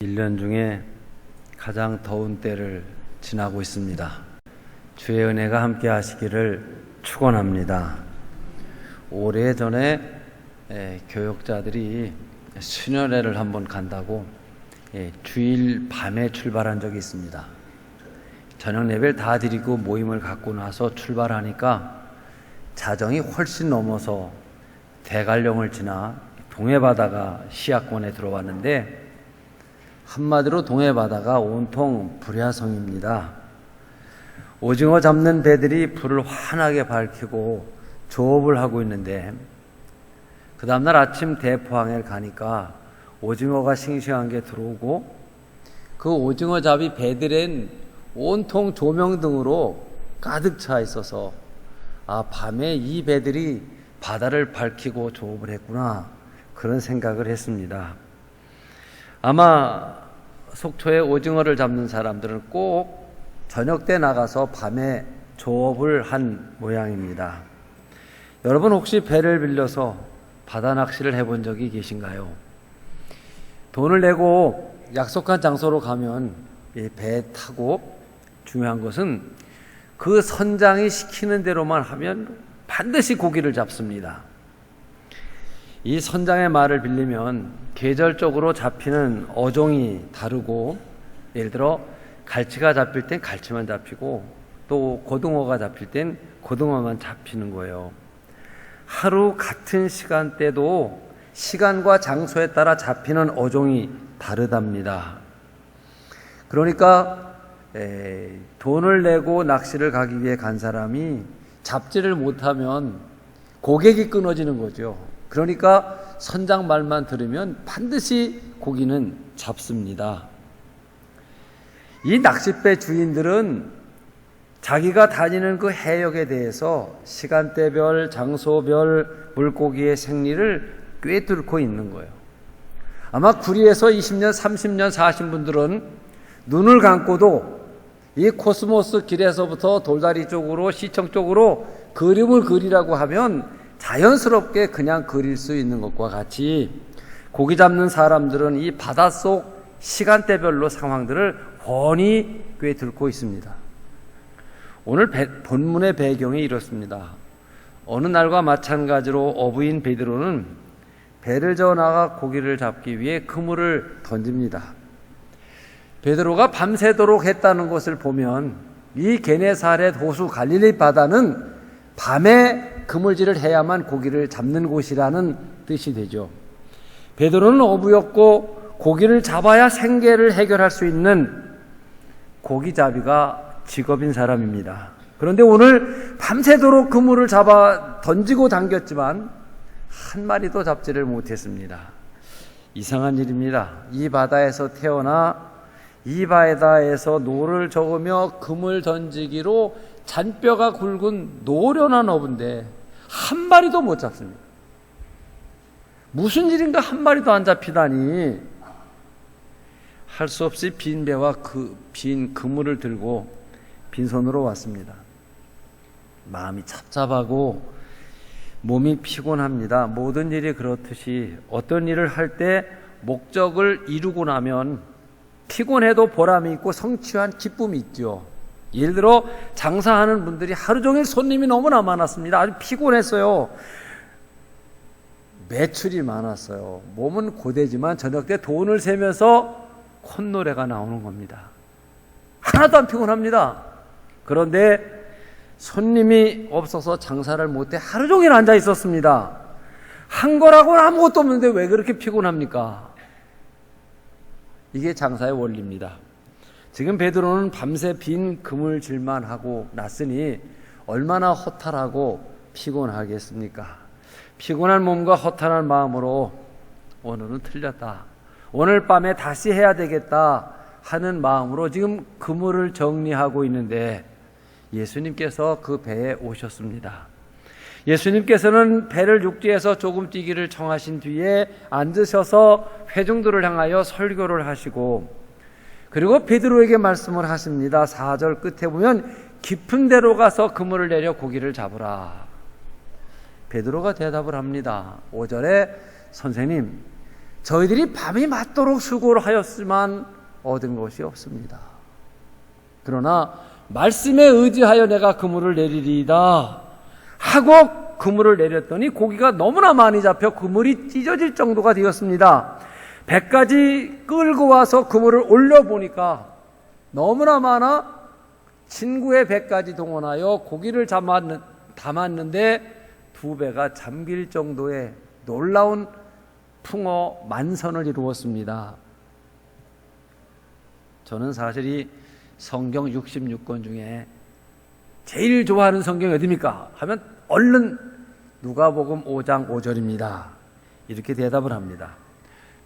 1년 중에 가장 더운 때를 지나고 있습니다. 주의 은혜가 함께 하시기를 축원합니다. 오래전에 교역자들이 수련회를 한번 간다고 주일 밤에 출발한 적이 있습니다. 저녁 예배를 다 드리고 모임을 갖고 나서 출발하니까 자정이 훨씬 넘어서 대관령을 지나 동해바다가 시야권에 들어왔는데, 한마디로 동해바다가 온통 불야성입니다. 오징어 잡는 배들이 불을 환하게 밝히고 조업을 하고 있는데, 그 다음날 아침 대포항에 가니까 오징어가 싱싱한 게 들어오고, 그 오징어 잡이 배들엔 온통 조명등으로 가득 차 있어서 밤에 이 배들이 바다를 밝히고 조업을 했구나, 그런 생각을 했습니다. 아마 속초에 오징어를 잡는 사람들은 꼭 저녁 때 나가서 밤에 조업을 한 모양입니다. 여러분, 혹시 배를 빌려서 바다 낚시를 해본 적이 계신가요? 돈을 내고 약속한 장소로 가면 배 타고, 중요한 것은 그 선장이 시키는 대로만 하면 반드시 고기를 잡습니다. 이 선장의 말을 빌리면 계절적으로 잡히는 어종이 다르고, 예를 들어 갈치가 잡힐 땐 갈치만 잡히고, 또 고등어가 잡힐 땐 고등어만 잡히는 거예요. 하루 같은 시간대도 시간과 장소에 따라 잡히는 어종이 다르답니다. 그러니까 돈을 내고 낚시를 가기 위해 간 사람이 잡지를 못하면 고객이 끊어지는 거죠. 그러니까 선장 말만 들으면 반드시 고기는 잡습니다. 이 낚싯배 주인들은 자기가 다니는 그 해역에 대해서 시간대별, 장소별 물고기의 생리를 꿰뚫고 있는 거예요. 아마 구리에서 20년, 30년 사신 분들은 눈을 감고도 이 코스모스 길에서부터 돌다리 쪽으로, 시청 쪽으로 그림을 그리라고 하면 자연스럽게 그냥 그릴 수 있는 것과 같이, 고기 잡는 사람들은 이 바닷속 시간대별로 상황들을 훤히 꿰뚫고 있습니다. 오늘 본문의 배경이 이렇습니다. 어느 날과 마찬가지로 어부인 베드로는 배를 저어 나가 고기를 잡기 위해 그물을 던집니다. 베드로가 밤새도록 했다는 것을 보면 이 게네사렛 호수 갈릴리 바다는 밤에 그물질을 해야만 고기를 잡는 곳이라는 뜻이 되죠. 베드로는 어부였고 고기를 잡아야 생계를 해결할 수 있는 고기잡이가 직업인 사람입니다. 그런데 오늘 밤새도록 그물을 잡아 던지고 당겼지만 한 마리도 잡지를 못했습니다. 이상한 일입니다. 이 바다에서 태어나 이 바다에서 노를 저으며 그물 던지기로 잔뼈가 굵은 노련한 어부인데 한 마리도 못 잡습니다. 무슨 일인가 한 마리도 안 잡히다니. 할 수 없이 빈 배와 빈 그물을 들고 빈손으로 왔습니다. 마음이 찹찹하고 몸이 피곤합니다. 모든 일이 그렇듯이 어떤 일을 할 때 목적을 이루고 나면 피곤해도 보람이 있고 성취한 기쁨이 있죠. 예를 들어 장사하는 분들이 하루 종일 손님이 너무나 많았습니다. 아주 피곤했어요. 매출이 많았어요. 몸은 고되지만 저녁 때 돈을 세면서 콧노래가 나오는 겁니다. 하나도 안 피곤합니다. 그런데 손님이 없어서 장사를 못해 하루 종일 앉아 있었습니다. 한 거라고는 아무것도 없는데 왜 그렇게 피곤합니까? 이게 장사의 원리입니다. 지금 베드로는 밤새 빈 그물질만 하고 났으니 얼마나 허탈하고 피곤하겠습니까? 피곤한 몸과 허탈한 마음으로 오늘은 틀렸다, 오늘 밤에 다시 해야 되겠다 하는 마음으로 지금 그물을 정리하고 있는데 예수님께서 그 배에 오셨습니다. 예수님께서는 배를 육지에서 조금 뛰기를 청하신 뒤에 앉으셔서 회중들을 향하여 설교를 하시고, 그리고 베드로에게 말씀을 하십니다. 4절 끝에 보면 깊은 데로 가서 그물을 내려 고기를 잡으라. 베드로가 대답을 합니다. 5절에 선생님, 저희들이 밤이 맞도록 수고를 하였지만 얻은 것이 없습니다. 그러나 말씀에 의지하여 내가 그물을 내리리이다 하고 그물을 내렸더니 고기가 너무나 많이 잡혀 그물이 찢어질 정도가 되었습니다. 배까지 끌고 와서 그물을 올려보니까 너무나 많아 친구의 배까지 동원하여 고기를 담았는데 두 배가 잠길 정도의 놀라운 풍어 만선을 이루었습니다. 저는 사실 이 성경 66권 중에 제일 좋아하는 성경이 어디입니까? 하면 얼른 누가복음 5장 5절입니다. 이렇게 대답을 합니다.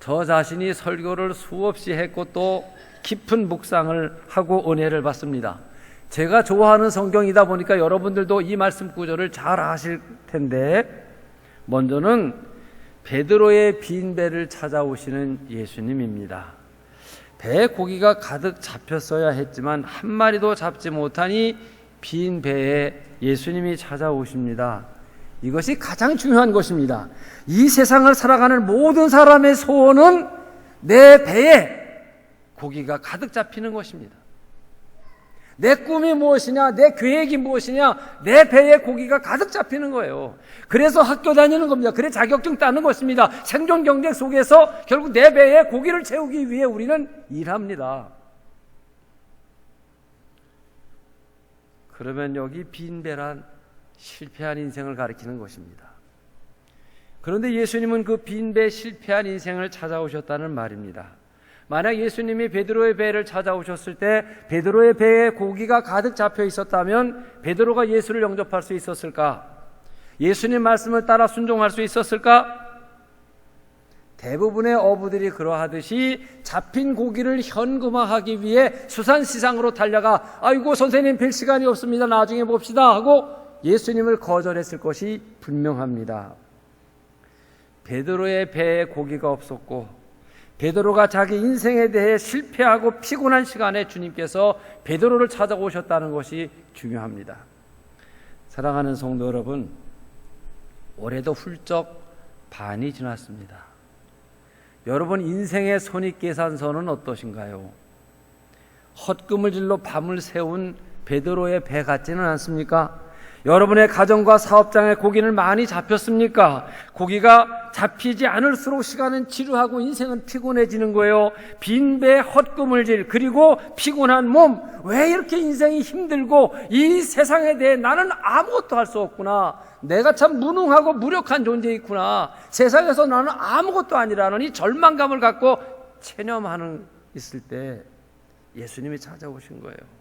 저 자신이 설교를 수없이 했고 또 깊은 묵상을 하고 은혜를 받습니다. 제가 좋아하는 성경이다 보니까 여러분들도 이 말씀 구절을 잘 아실 텐데, 먼저는 베드로의 빈 배를 찾아오시는 예수님입니다. 배에 고기가 가득 잡혔어야 했지만 한 마리도 잡지 못하니 빈 배에 예수님이 찾아오십니다. 이것이 가장 중요한 것입니다. 이 세상을 살아가는 모든 사람의 소원은 내 배에 고기가 가득 잡히는 것입니다. 내 꿈이 무엇이냐, 내 계획이 무엇이냐, 내 배에 고기가 가득 잡히는 거예요. 그래서 학교 다니는 겁니다. 그래 자격증 따는 것입니다. 생존 경쟁 속에서 결국 내 배에 고기를 채우기 위해 우리는 일합니다. 그러면 여기 빈 배란 실패한 인생을 가리키는 것입니다. 그런데 예수님은 그 빈 배 실패한 인생을 찾아오셨다는 말입니다. 만약 예수님이 베드로의 배를 찾아오셨을 때 베드로의 배에 고기가 가득 잡혀 있었다면 베드로가 예수를 영접할 수 있었을까? 예수님 말씀을 따라 순종할 수 있었을까? 대부분의 어부들이 그러하듯이 잡힌 고기를 현금화하기 위해 수산시장으로 달려가 아이고 선생님 뵐 시간이 없습니다. 나중에 봅시다 하고 예수님을 거절했을 것이 분명합니다. 베드로의 배에 고기가 없었고 베드로가 자기 인생에 대해 실패하고 피곤한 시간에 주님께서 베드로를 찾아오셨다는 것이 중요합니다. 사랑하는 성도 여러분, 올해도 훌쩍 반이 지났습니다. 여러분 인생의 손익계산서는 어떠신가요? 헛금을질로 밤을 새운 베드로의 배 같지는 않습니까? 여러분의 가정과 사업장에 고기는 많이 잡혔습니까? 고기가 잡히지 않을수록 시간은 지루하고 인생은 피곤해지는 거예요. 빈배 헛금을질 그리고 피곤한 몸, 왜 이렇게 인생이 힘들고 이 세상에 대해 나는 아무것도 할 수 없구나, 내가 참 무능하고 무력한 존재이구나, 세상에서 나는 아무것도 아니라는 이 절망감을 갖고 체념하는 있을 때 예수님이 찾아오신 거예요.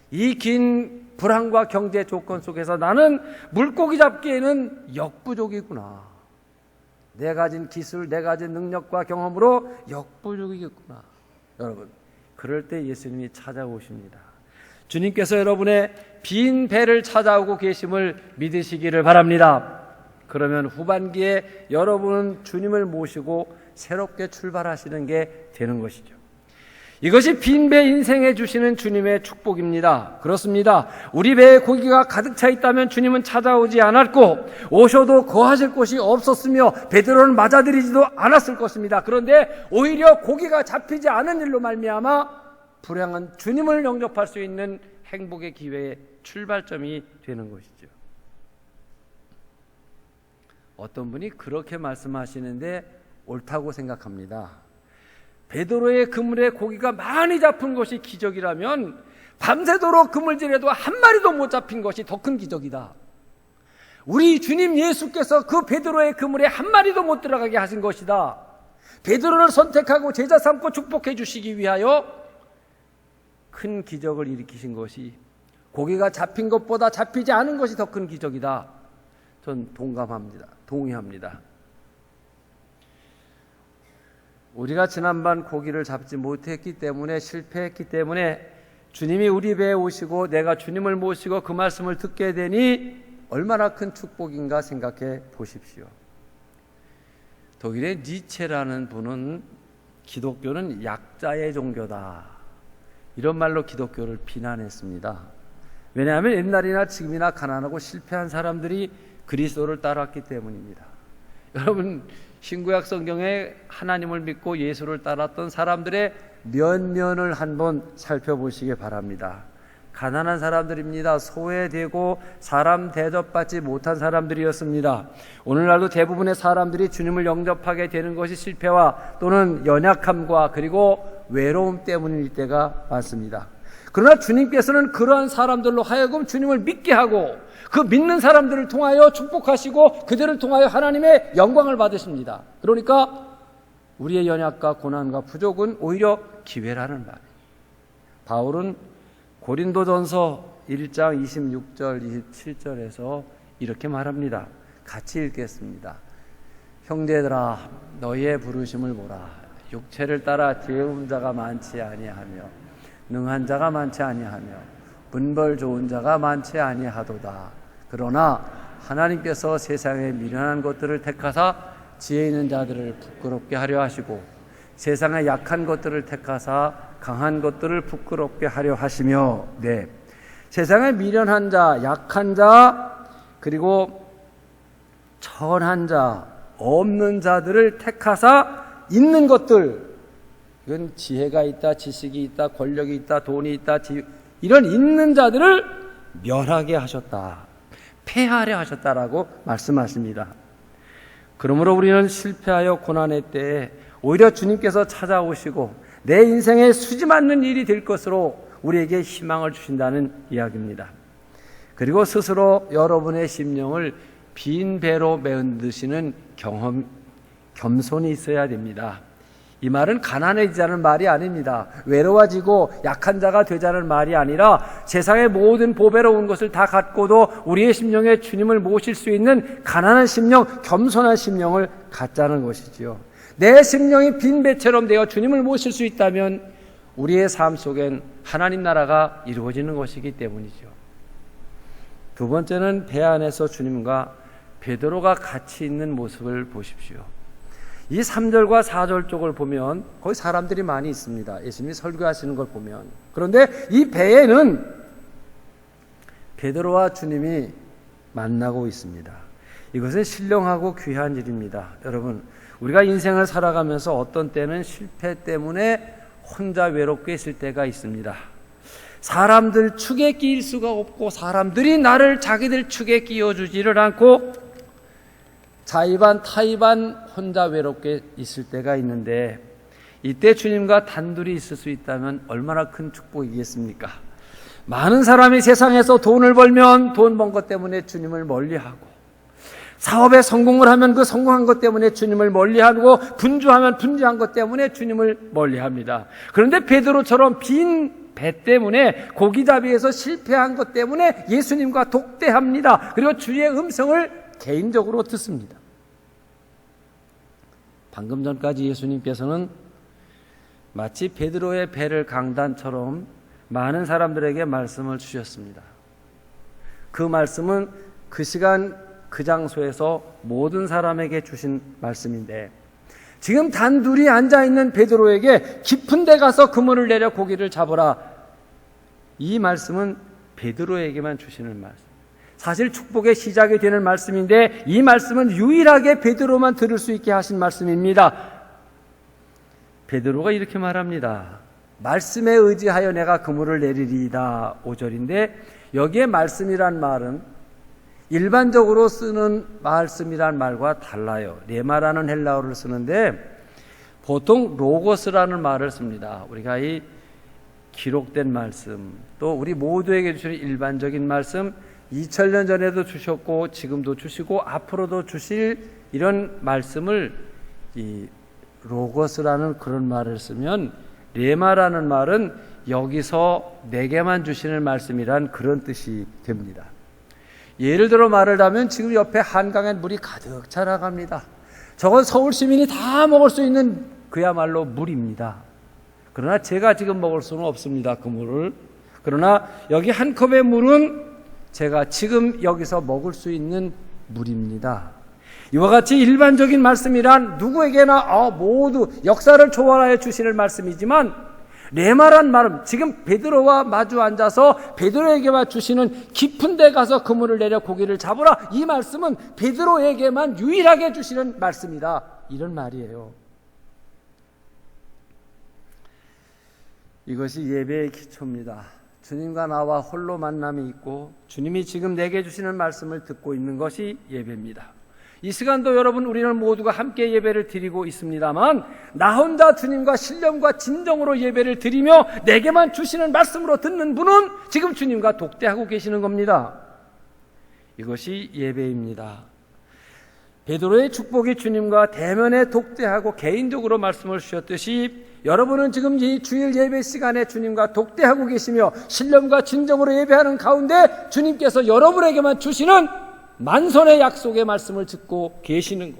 이 긴 불황과 경제 조건 속에서 나는 물고기 잡기에는 역부족이구나, 내 가진 기술, 내 가진 능력과 경험으로 역부족이겠구나. 여러분, 그럴 때 예수님이 찾아오십니다. 주님께서 여러분의 빈 배를 찾아오고 계심을 믿으시기를 바랍니다. 그러면 후반기에 여러분은 주님을 모시고 새롭게 출발하시는 게 되는 것이죠. 이것이 빈배 인생에 주시는 주님의 축복입니다. 그렇습니다. 우리 배에 고기가 가득 차 있다면 주님은 찾아오지 않았고 오셔도 거하실 곳이 없었으며 베드로는 맞아들이지도 않았을 것입니다. 그런데 오히려 고기가 잡히지 않은 일로 말미암아 불행한 주님을 영접할 수 있는 행복의 기회의 출발점이 되는 것이죠. 어떤 분이 그렇게 말씀하시는데 옳다고 생각합니다. 베드로의 그물에 고기가 많이 잡힌 것이 기적이라면 밤새도록 그물질에도 한 마리도 못 잡힌 것이 더 큰 기적이다. 우리 주님 예수께서 그 베드로의 그물에 한 마리도 못 들어가게 하신 것이다. 베드로를 선택하고 제자 삼고 축복해 주시기 위하여 큰 기적을 일으키신 것이 고기가 잡힌 것보다 잡히지 않은 것이 더 큰 기적이다. 전 동의합니다. 우리가 지난번 고기를 잡지 못했기 때문에, 실패했기 때문에 주님이 우리 배에 오시고 내가 주님을 모시고 그 말씀을 듣게 되니 얼마나 큰 축복인가 생각해 보십시오. 독일의 니체라는 분은 기독교는 약자의 종교다, 이런 말로 기독교를 비난했습니다. 왜냐하면 옛날이나 지금이나 가난하고 실패한 사람들이 그리스도를 따랐기 때문입니다. 여러분, 신구약 성경에 하나님을 믿고 예수를 따랐던 사람들의 면면을 한번 살펴보시기 바랍니다. 가난한 사람들입니다. 소외되고 사람 대접받지 못한 사람들이었습니다. 오늘날도 대부분의 사람들이 주님을 영접하게 되는 것이 실패와 또는 연약함과 그리고 외로움 때문일 때가 많습니다. 그러나 주님께서는 그러한 사람들로 하여금 주님을 믿게 하고 그 믿는 사람들을 통하여 축복하시고 그들을 통하여 하나님의 영광을 받으십니다. 그러니까 우리의 연약과 고난과 부족은 오히려 기회라는 말이에요. 바울은 고린도전서 1장 26절 27절에서 이렇게 말합니다. 같이 읽겠습니다. 형제들아, 너희의 부르심을 보라. 육체를 따라 지혜로운 자가 많지 아니하며 능한 자가 많지 아니하며 분벌 좋은 자가 많지 아니하도다. 그러나 하나님께서 세상에 미련한 것들을 택하사 지혜 있는 자들을 부끄럽게 하려 하시고 세상에 약한 것들을 택하사 강한 것들을 부끄럽게 하려 하시며, 네, 세상에 미련한 자, 약한 자, 그리고 천한 자, 없는 자들을 택하사 있는 것들, 이건 지혜가 있다, 지식이 있다, 권력이 있다, 돈이 있다, 이런 있는 자들을 멸하게 하셨다, 폐하려 하셨다라고 말씀하십니다. 그러므로 우리는 실패하여 고난의 때에 오히려 주님께서 찾아오시고 내 인생에 수지 맞는 일이 될 것으로 우리에게 희망을 주신다는 이야기입니다. 그리고 스스로 여러분의 심령을 빈 배로 메운드시는 겸손이 있어야 됩니다. 이 말은 가난해지자는 말이 아닙니다. 외로워지고 약한 자가 되자는 말이 아니라 세상의 모든 보배로운 것을 다 갖고도 우리의 심령에 주님을 모실 수 있는 가난한 심령, 겸손한 심령을 갖자는 것이지요. 내 심령이 빈 배처럼 되어 주님을 모실 수 있다면 우리의 삶 속엔 하나님 나라가 이루어지는 것이기 때문이죠. 두 번째는 배 안에서 주님과 베드로가 같이 있는 모습을 보십시오. 이 3절과 4절 쪽을 보면 거기 사람들이 많이 있습니다. 예수님이 설교하시는 걸 보면. 그런데 이 배에는 베드로와 주님이 만나고 있습니다. 이것은 신령하고 귀한 일입니다. 여러분, 우리가 인생을 살아가면서 어떤 때는 실패 때문에 혼자 외롭게 있을 때가 있습니다. 사람들 축에 끼일 수가 없고 사람들이 나를 자기들 축에 끼워주지를 않고 자의반 타의반 혼자 외롭게 있을 때가 있는데 이때 주님과 단둘이 있을 수 있다면 얼마나 큰 축복이겠습니까? 많은 사람이 세상에서 돈을 벌면 돈 번 것 때문에 주님을 멀리하고 사업에 성공을 하면 그 성공한 것 때문에 주님을 멀리하고 분주하면 분주한 것 때문에 주님을 멀리합니다. 그런데 베드로처럼 빈 배 때문에 고기잡이에서 실패한 것 때문에 예수님과 독대합니다. 그리고 주의 음성을 개인적으로 듣습니다. 방금 전까지 예수님께서는 마치 베드로의 배를 강단처럼 많은 사람들에게 말씀을 주셨습니다. 그 말씀은 그 시간 그 장소에서 모든 사람에게 주신 말씀인데 지금 단둘이 앉아있는 베드로에게 깊은 데 가서 그물을 내려 고기를 잡으라, 이 말씀은 베드로에게만 주시는 말씀, 사실 축복의 시작이 되는 말씀인데 이 말씀은 유일하게 베드로만 들을 수 있게 하신 말씀입니다. 베드로가 이렇게 말합니다. 말씀에 의지하여 내가 그물을 내리리이다, 5절인데 여기에 말씀이란 말은 일반적으로 쓰는 말씀이란 말과 달라요. 레마라는 헬라어를 쓰는데 보통 로고스라는 말을 씁니다. 우리가 이 기록된 말씀, 또 우리 모두에게 주시는 일반적인 말씀, 2000년 전에도 주셨고 지금도 주시고 앞으로도 주실 이런 말씀을 이 로고스라는 그런 말을 쓰면, 레마라는 말은 여기서 내게만 주시는 말씀이란 그런 뜻이 됩니다. 예를 들어 말을 하면 지금 옆에 한강에 물이 가득 차 나갑니다. 저건 서울 시민이 다 먹을 수 있는 그야말로 물입니다. 그러나 제가 지금 먹을 수는 없습니다, 그 물을. 그러나 여기 한 컵의 물은 제가 지금 여기서 먹을 수 있는 물입니다. 이와 같이 일반적인 말씀이란 누구에게나 모두 역사를 초월하여 주시는 말씀이지만 레마란 말은 지금 베드로와 마주 앉아서 베드로에게만 주시는 깊은 데 가서 그물을 내려 고기를 잡으라, 이 말씀은 베드로에게만 유일하게 주시는 말씀이다, 이런 말이에요. 이것이 예배의 기초입니다. 주님과 나와 홀로 만남이 있고 주님이 지금 내게 주시는 말씀을 듣고 있는 것이 예배입니다. 이 시간도 여러분, 우리는 모두가 함께 예배를 드리고 있습니다만, 나 혼자 주님과 신령과 진정으로 예배를 드리며 내게만 주시는 말씀으로 듣는 분은 지금 주님과 독대하고 계시는 겁니다. 이것이 예배입니다. 베드로의 축복이 주님과 대면에 독대하고 개인적으로 말씀을 주셨듯이, 여러분은 지금 이 주일 예배 시간에 주님과 독대하고 계시며 신령과 진정으로 예배하는 가운데 주님께서 여러분에게만 주시는 만선의 약속의 말씀을 듣고 계시는 것.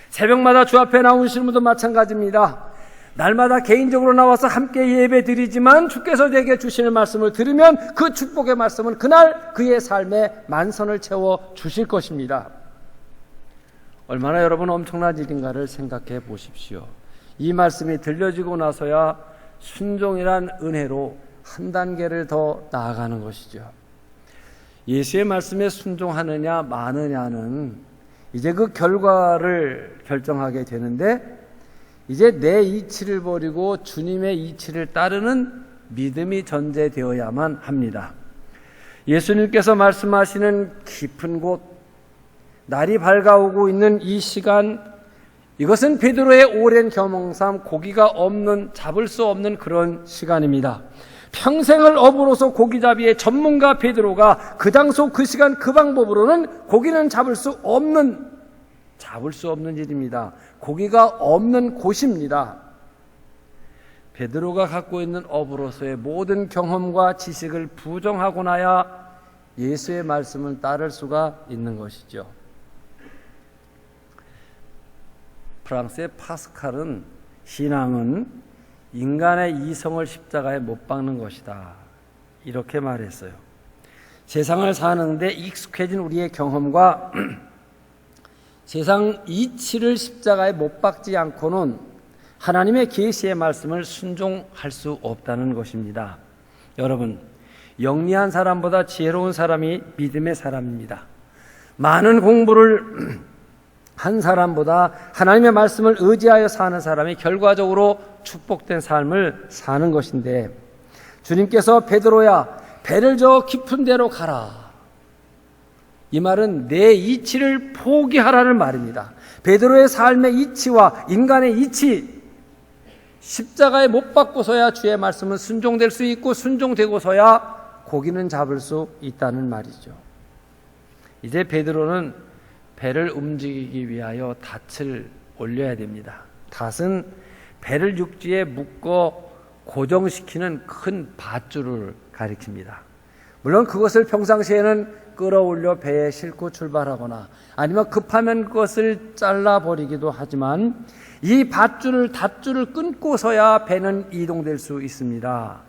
새벽마다 주 앞에 나오시는 분도 마찬가지입니다. 날마다 개인적으로 나와서 함께 예배 드리지만 주께서 내게 주시는 말씀을 들으면 그 축복의 말씀은 그날 그의 삶에 만선을 채워 주실 것입니다. 얼마나 여러분 엄청난 일인가를 생각해 보십시오. 이 말씀이 들려지고 나서야 순종이란 은혜로 한 단계를 더 나아가는 것이죠. 예수의 말씀에 순종하느냐 마느냐는 이제 그 결과를 결정하게 되는데, 이제 내 이치를 버리고 주님의 이치를 따르는 믿음이 전제되어야만 합니다. 예수님께서 말씀하시는 깊은 곳, 날이 밝아오고 있는 이 시간, 이것은 베드로의 오랜 경험상 고기가 없는, 잡을 수 없는 그런 시간입니다. 평생을 어부로서 고기잡이의 전문가 베드로가 그 장소 그 시간 그 방법으로는 고기는 잡을 수 없는 일입니다. 고기가 없는 곳입니다. 베드로가 갖고 있는 어부로서의 모든 경험과 지식을 부정하고 나야 예수의 말씀을 따를 수가 있는 것이죠. 프랑스의 파스칼은 신앙은 인간의 이성을 십자가에 못 박는 것이다, 이렇게 말했어요. 세상을 사는데 익숙해진 우리의 경험과 세상 이치를 십자가에 못 박지 않고는 하나님의 계시의 말씀을 순종할 수 없다는 것입니다. 여러분, 영리한 사람보다 지혜로운 사람이 믿음의 사람입니다. 많은 공부를 한 사람보다 하나님의 말씀을 의지하여 사는 사람이 결과적으로 축복된 삶을 사는 것인데, 주님께서 베드로야, 배를 저어 깊은 데로 가라, 이 말은 내 이치를 포기하라는 말입니다. 베드로의 삶의 이치와 인간의 이치, 십자가에 못 박고서야 주의 말씀은 순종될 수 있고 순종되고서야 고기는 잡을 수 있다는 말이죠. 이제 베드로는 배를 움직이기 위하여 닻을 올려야 됩니다. 닷은 배를 육지에 묶어 고정시키는 큰 밧줄을 가리킵니다. 물론 그것을 평상시에는 끌어올려 배에 싣고 출발하거나 아니면 급하면 그것을 잘라버리기도 하지만, 이 밧줄을 끊고서야 배는 이동될 수 있습니다.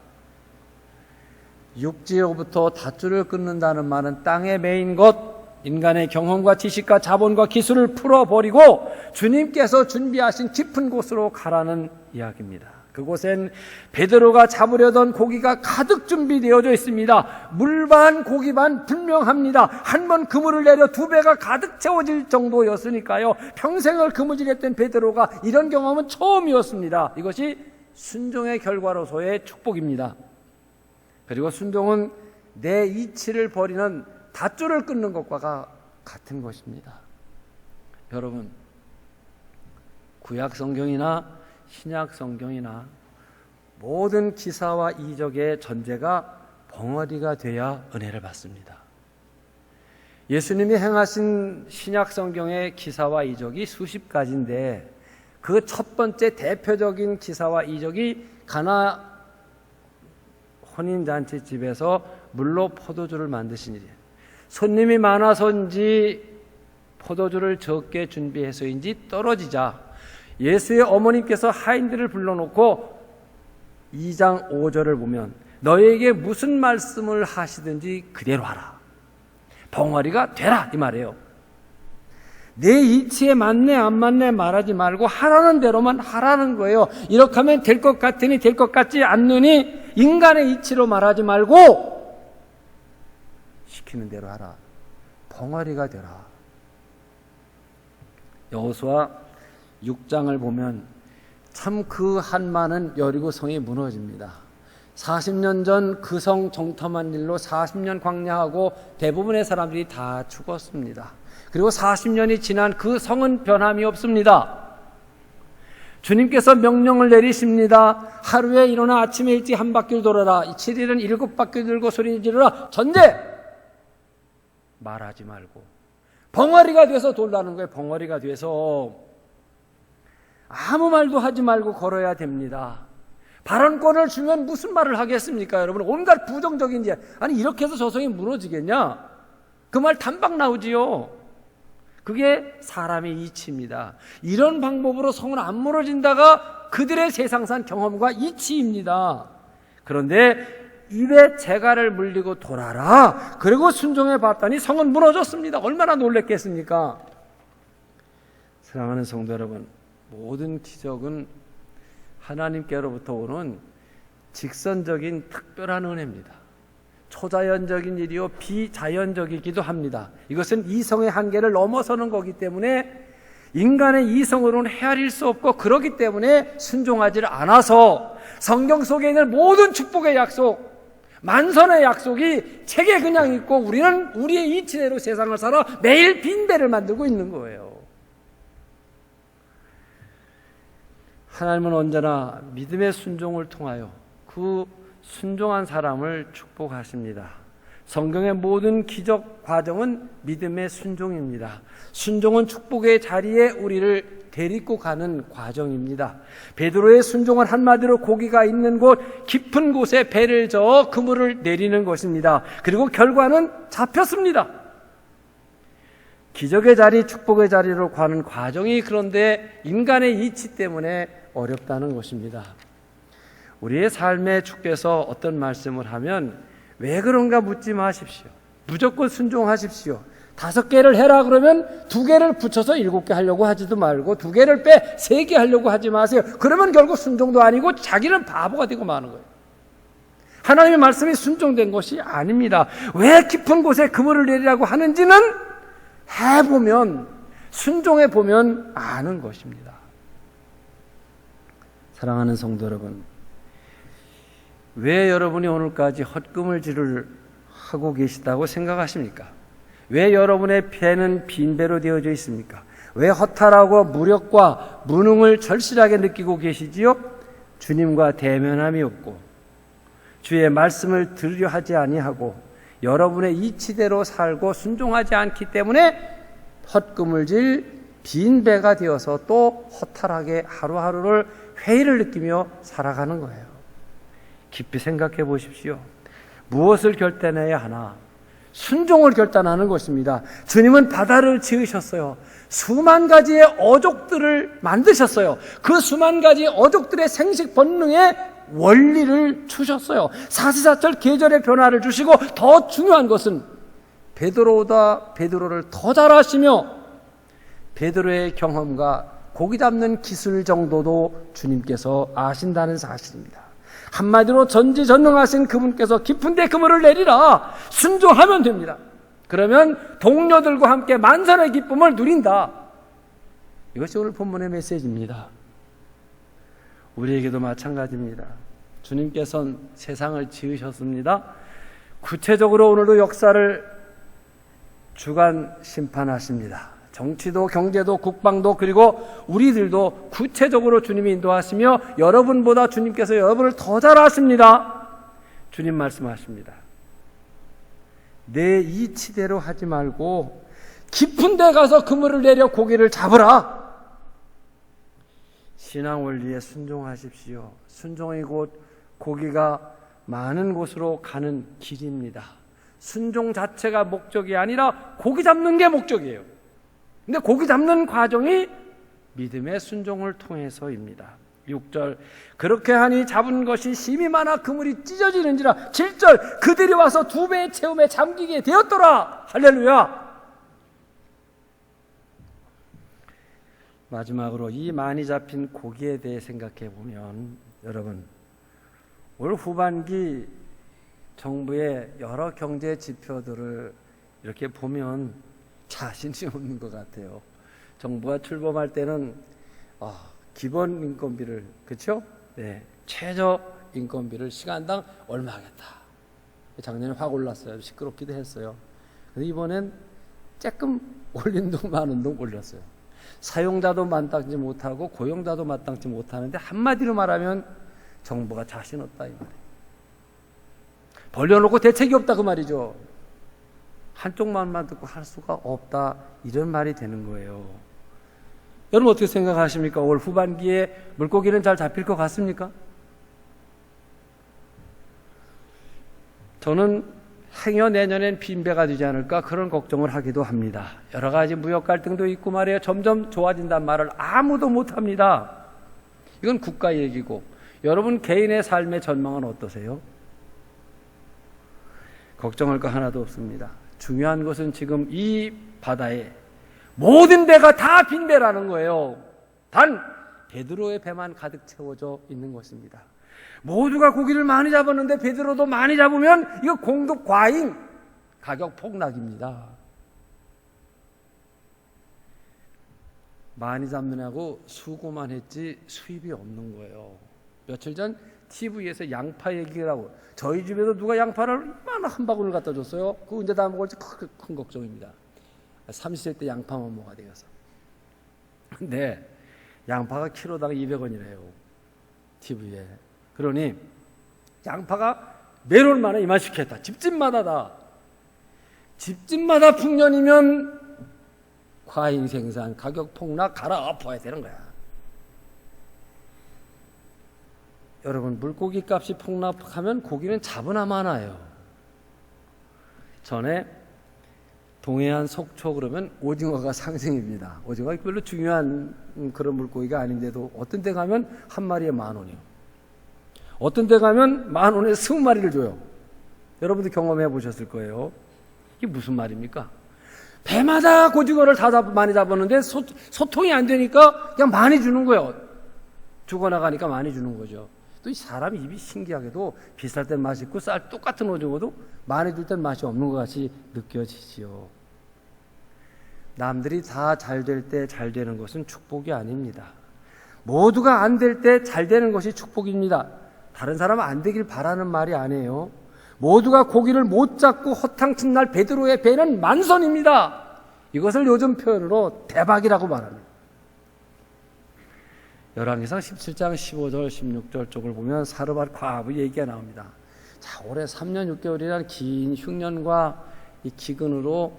육지로부터 밧줄을 끊는다는 말은 땅에 매인 것, 인간의 경험과 지식과 자본과 기술을 풀어버리고 주님께서 준비하신 깊은 곳으로 가라는 이야기입니다. 그곳엔 베드로가 잡으려던 고기가 가득 준비되어져 있습니다. 물 반 고기 반 분명합니다. 한 번 그물을 내려 2배가 가득 채워질 정도였으니까요. 평생을 그물질했던 베드로가 이런 경험은 처음이었습니다. 이것이 순종의 결과로서의 축복입니다. 그리고 순종은 내 이치를 버리는 밧줄을 끊는 것과 같은 것입니다. 여러분, 구약 성경이나 신약 성경이나 모든 기사와 이적의 전제가 벙어리가 돼야 은혜를 받습니다. 예수님이 행하신 신약 성경의 기사와 이적이 수십 가지인데, 그 첫 번째 대표적인 기사와 이적이 가나 혼인잔치집에서 물로 포도주를 만드신 일이에요. 손님이 많아서인지 포도주를 적게 준비해서인지 떨어지자 예수의 어머님께서 하인들을 불러놓고 2장 5절을 보면 너희에게 무슨 말씀을 하시든지 그대로 하라, 벙어리가 되라, 이 말이에요. 내 이치에 맞네 안 맞네 말하지 말고 하라는 대로만 하라는 거예요. 이렇게 하면 될 것 같으니 될 것 같지 않느니 인간의 이치로 말하지 말고 시키는 대로 하라. 벙어리가 되라. 여호수아 6장을 보면 참 그 한마는 여리고성이 무너집니다. 40년 전 그 성 정탐한 일로 40년 광야하고 대부분의 사람들이 다 죽었습니다. 그리고 40년이 지난 그 성은 변함이 없습니다. 주님께서 명령을 내리십니다. 하루에 일어나 아침에 일찍 한 바퀴를 돌아라. 7일은 7바퀴 들고 소리 지르라. 전제! 말하지 말고 벙어리가 돼서 돌라는 거예요. 벙어리가 돼서 아무 말도 하지 말고 걸어야 됩니다. 발언권을 주면 무슨 말을 하겠습니까? 여러분 온갖 부정적인 아니 이렇게 해서 저 성이 무너지겠냐? 그 말 단박 나오지요. 그게 사람의 이치입니다. 이런 방법으로 성은 안 무너진다가 그들의 세상산 경험과 이치입니다. 그런데 입에 재갈을 물리고 돌아라. 그리고 순종해 봤더니 성은 무너졌습니다. 얼마나 놀랬겠습니까? 사랑하는 성도 여러분, 모든 기적은 하나님께로부터 오는 직선적인 특별한 은혜입니다. 초자연적인 일이요 비자연적이기도 합니다. 이것은 이성의 한계를 넘어서는 거기 때문에 인간의 이성으로는 헤아릴 수 없고 그렇기 때문에 순종하지 않아서 성경 속에 있는 모든 축복의 약속, 만선의 약속이 책에 그냥 있고 우리는 우리의 이치대로 세상을 살아 매일 빈대를 만들고 있는 거예요. 하나님은 언제나 믿음의 순종을 통하여 그 순종한 사람을 축복하십니다. 성경의 모든 기적 과정은 믿음의 순종입니다. 순종은 축복의 자리에 우리를 데리고 가는 과정입니다. 베드로의 순종은 한마디로 고기가 있는 곳 깊은 곳에 배를 저어 그물을 내리는 것입니다. 그리고 결과는 잡혔습니다. 기적의 자리, 축복의 자리로 가는 과정이 그런데 인간의 이치 때문에 어렵다는 것입니다. 우리의 삶에 주께서 어떤 말씀을 하면 왜 그런가 묻지 마십시오. 무조건 순종하십시오. 5개를 해라 그러면 2개를 붙여서 7개 하려고 하지도 말고 2개를 빼 3개 하려고 하지 마세요. 그러면 결국 순종도 아니고 자기는 바보가 되고 마는 거예요. 하나님의 말씀이 순종된 것이 아닙니다. 왜 깊은 곳에 그물을 내리라고 하는지는 해보면 순종해보면 아는 것입니다. 사랑하는 성도 여러분, 왜 여러분이 오늘까지 헛금을질을 하고 계시다고 생각하십니까? 왜 여러분의 배는 빈배로 되어져 있습니까? 왜 허탈하고 무력과 무능을 절실하게 느끼고 계시지요? 주님과 대면함이 없고 주의 말씀을 들으려 하지 아니하고 여러분의 이치대로 살고 순종하지 않기 때문에 헛금을질 빈배가 되어서 또 허탈하게 하루하루를 회의를 느끼며 살아가는 거예요. 깊이 생각해 보십시오. 무엇을 결단해야 하나? 순종을 결단하는 것입니다. 주님은 바다를 지으셨어요. 수만 가지의 어족들을 만드셨어요. 그 수만 가지 어족들의 생식 본능의 원리를 주셨어요. 사시사철 계절의 변화를 주시고 더 중요한 것은 베드로를 더 잘 아시며 베드로의 경험과 고기 잡는 기술 정도도 주님께서 아신다는 사실입니다. 한마디로 전지전능하신 그분께서 깊은 데 그물을 내리라. 순종하면 됩니다. 그러면 동료들과 함께 만선의 기쁨을 누린다. 이것이 오늘 본문의 메시지입니다. 우리에게도 마찬가지입니다. 주님께서는 세상을 지으셨습니다. 구체적으로 오늘도 역사를 주관 심판하십니다. 정치도 경제도 국방도 그리고 우리들도 구체적으로 주님이 인도하시며 여러분보다 주님께서 여러분을 더 잘 아십니다. 주님 말씀하십니다. 내 이치대로 하지 말고 깊은 데 가서 그물을 내려 고기를 잡으라. 신앙 원리에 순종하십시오. 순종이 곧 고기가 많은 곳으로 가는 길입니다. 순종 자체가 목적이 아니라 고기 잡는 게 목적이에요. 근데 고기 잡는 과정이 믿음의 순종을 통해서입니다. 6절 그렇게 하니 잡은 것이 심이 많아 그물이 찢어지는지라. 7절 그들이 와서 2배의 채움에 잠기게 되었더라. 할렐루야. 마지막으로 이 많이 잡힌 고기에 대해 생각해 보면 여러분, 올 후반기 정부의 여러 경제 지표들을 이렇게 보면 자신이 없는 것 같아요. 정부가 출범할 때는 기본 인건비를, 그렇죠? 네, 최저 인건비를 시간당 얼마 하겠다. 작년에 확 올랐어요. 시끄럽기도 했어요. 근데 이번엔 조금 올린 동 많은 동 올렸어요. 사용자도 마땅치 못하고 고용자도 마땅치 못하는데 한마디로 말하면 정부가 자신 없다 이 말이에요. 벌려놓고 대책이 없다 그 말이죠. 한쪽 말만 듣고 할 수가 없다 이런 말이 되는 거예요. 여러분 어떻게 생각하십니까? 올 후반기에 물고기는 잘 잡힐 것 같습니까? 저는 행여 내년엔 빈배가 되지 않을까 그런 걱정을 하기도 합니다. 여러 가지 무역 갈등도 있고 말이에요. 점점 좋아진다는 말을 아무도 못합니다. 이건 국가 얘기고 여러분 개인의 삶의 전망은 어떠세요? 걱정할 거 하나도 없습니다. 중요한 것은 지금 이 바다에 모든 배가 다 빈배라는 거예요. 단 베드로의 배만 가득 채워져 있는 것입니다. 모두가 고기를 많이 잡았는데 베드로도 많이 잡으면 이거 공급 과잉, 가격 폭락입니다. 많이 잡느냐고 수고만 했지 수입이 없는 거예요. 며칠 전 TV에서 양파 얘기를 하고 저희 집에도 누가 양파를 얼마나 한 바구니를 갖다 줬어요. 그거 언제 다 먹을지 큰 걱정입니다. 30세 때 양파만 먹어야 되겠어. 근데 양파가 키로당 200원이래요. TV에. 그러니 양파가 매월 만에 이만씩 했다. 집집마다다. 집집마다 풍년이면 과잉 생산, 가격 폭락, 갈아엎어야 되는 거야. 여러분 물고기 값이 폭락하면 고기는 잡으나 마나요. 전에 동해안 속초 그러면 오징어가 상승입니다. 오징어가 별로 중요한 그런 물고기가 아닌데도 어떤 데 가면 한 마리에 10,000원이요. 어떤 데 가면 10,000원에 20마리를 줘요. 여러분도 경험해 보셨을 거예요. 이게 무슨 말입니까? 배마다 오징어를 다 많이 잡았는데 소통이 안 되니까 그냥 많이 주는 거예요. 죽어나가니까 많이 주는 거죠. 또 이 사람 입이 신기하게도 비쌀 땐 맛있고 똑같은 오징어도 많이 줄 땐 맛이 없는 것 같이 느껴지지요. 남들이 다 잘 될 때 잘 되는 것은 축복이 아닙니다. 모두가 안 될 때 잘 되는 것이 축복입니다. 다른 사람은 안 되길 바라는 말이 아니에요. 모두가 고기를 못 잡고 허탕친 날 베드로의 배는 만선입니다. 이것을 요즘 표현으로 대박이라고 말합니다. 열왕기상 17장 15절 16절 쪽을 보면 사르밧 과부 얘기가 나옵니다. 자, 올해 3년 6개월이라는 긴 흉년과 이 기근으로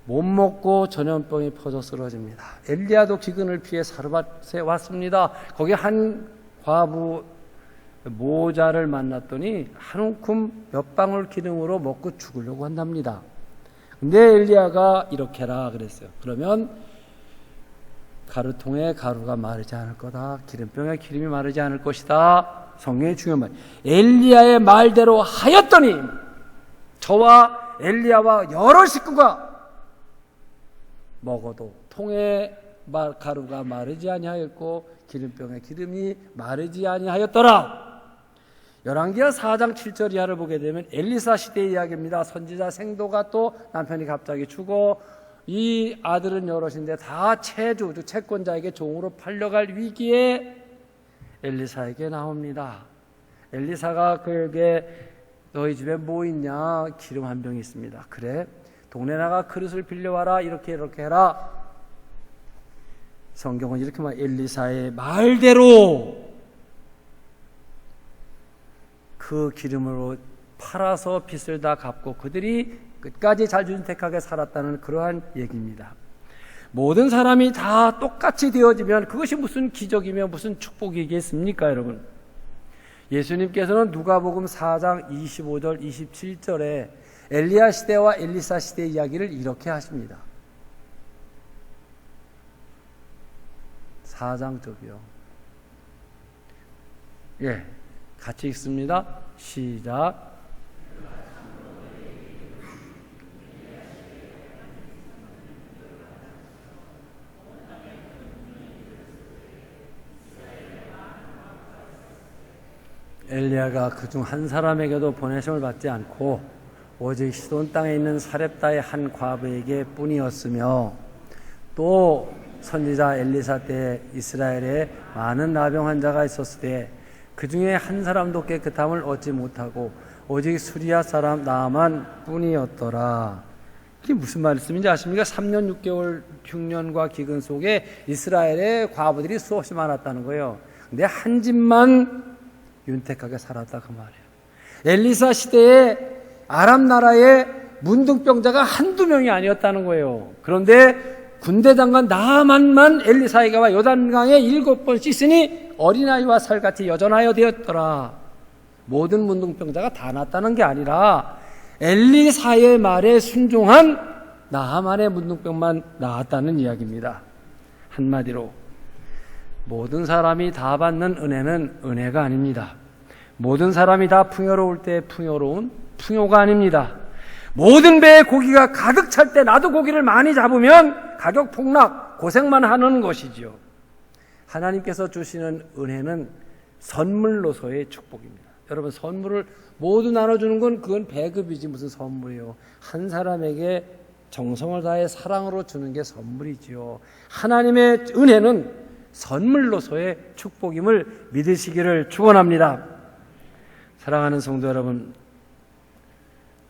못 먹고 전염병이 퍼져 쓰러집니다. 엘리야도 기근을 피해 사르밧에 왔습니다. 거기 한 과부 모자를 만났더니 한 움큼 몇 방울 기름으로 먹고 죽으려고 한답니다. 근데 엘리야가 이렇게 해라 그랬어요. 그러면 가루통에 가루가 마르지 않을 거다. 기름병에 기름이 마르지 않을 것이다. 성경의 중요한 말. 엘리야의 말대로 하였더니 저와 엘리야와 여러 식구가 먹어도 통에 가루가 마르지 아니하였고 기름병에 기름이 마르지 아니하였더라. 열왕기하 4장 7절 이하를 보게 되면 엘리사 시대의 이야기입니다. 선지자 생도가 또 남편이 갑자기 죽어 이 아들은 여럿인데 다 채권자에게 종으로 팔려갈 위기에 엘리사에게 나옵니다. 엘리사가 그에게 너희 집에 뭐 있냐? 기름 한 병이 있습니다. 그래? 동네 나가 그릇을 빌려와라. 이렇게 해라. 성경은 이렇게 말 엘리사의 말대로 그 기름으로 팔아서 빚을 다 갚고 그들이 끝까지 자주택하게 살았다는 그러한 얘기입니다. 모든 사람이 다 똑같이 되어지면 그것이 무슨 기적이며 무슨 축복이겠습니까, 여러분? 예수님께서는 누가복음 4장 25절 27절에 엘리야 시대와 엘리사 시대 이야기를 이렇게 하십니다. 4장 쪽이요. 예, 같이 읽습니다. 시작. 엘리야가 그중 한 사람에게도 보내심을 받지 않고 오직 시돈 땅에 있는 사렙다의 한 과부에게 뿐이었으며, 또 선지자 엘리사 때 이스라엘에 많은 나병 환자가 있었을 때 그 중에 한 사람도 깨끗함을 얻지 못하고 오직 수리아 사람 나만 뿐이었더라. 이게 무슨 말씀인지 아십니까? 3년 6개월 흉년과 기근 속에 이스라엘의 과부들이 수없이 많았다는 거예요. 근데 한 집만 윤택하게 살았다, 그 말이에요. 엘리사 시대에 아람 나라의 문둥병자가 한두 명이 아니었다는 거예요. 그런데 군대 장관 나만만 엘리사에게 와 요단강에 7번 씻으니 어린아이와 살같이 여전하여 되었더라. 모든 문둥병자가 다 낫다는 게 아니라 엘리사의 말에 순종한 나하만의 문둥병만 나았다는 이야기입니다. 한마디로 모든 사람이 다 받는 은혜는 은혜가 아닙니다. 모든 사람이 다 풍요로울 때 풍요로운 풍요가 아닙니다. 모든 배에 고기가 가득 찰 때 나도 고기를 많이 잡으면 가격 폭락, 고생만 하는 것이지요. 하나님께서 주시는 은혜는 선물로서의 축복입니다. 여러분, 선물을 모두 나눠주는 건 그건 배급이지 무슨 선물이에요. 한 사람에게 정성을 다해 사랑으로 주는 게 선물이지요. 하나님의 은혜는 선물로서의 축복임을 믿으시기를 축원합니다. 사랑하는 성도 여러분,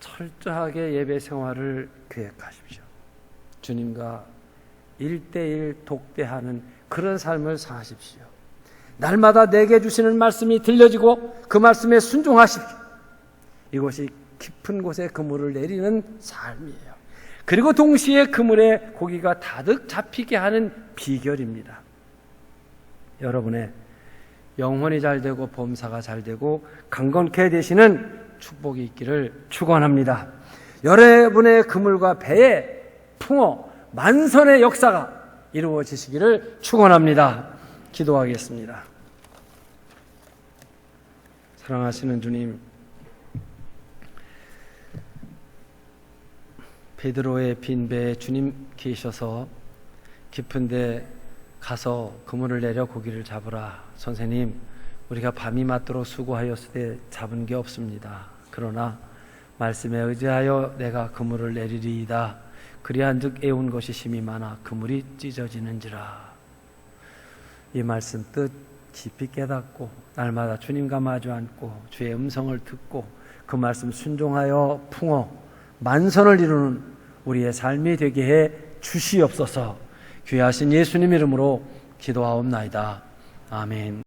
철저하게 예배 생활을 계획하십시오. 주님과 1:1 독대하는 그런 삶을 사십시오. 날마다 내게 주시는 말씀이 들려지고 그 말씀에 순종하십시오. 이것이 깊은 곳에 그물을 내리는 삶이에요. 그리고 동시에 그물에 고기가 가득 잡히게 하는 비결입니다. 여러분의 영혼이 잘되고 범사가 잘되고 강건케 되시는 축복이 있기를 축원합니다. 여러분의 그물과 배에 풍어 만선의 역사가 이루어지시기를 축원합니다. 기도하겠습니다. 사랑하시는 주님, 베드로의 빈 배에 주님 계셔서 깊은 데 가서 그물을 내려 고기를 잡으라. 선생님, 우리가 밤이 맞도록 수고하였을 때 잡은 게 없습니다. 그러나 말씀에 의지하여 내가 그물을 내리리이다. 그리한즉 애운 것이 심히 많아 그물이 찢어지는지라. 이 말씀 뜻 깊이 깨닫고 날마다 주님과 마주 앉고 주의 음성을 듣고 그 말씀 순종하여 풍어 만선을 이루는 우리의 삶이 되게 해 주시옵소서. 귀하신 예수님 이름으로 기도하옵나이다. 아멘.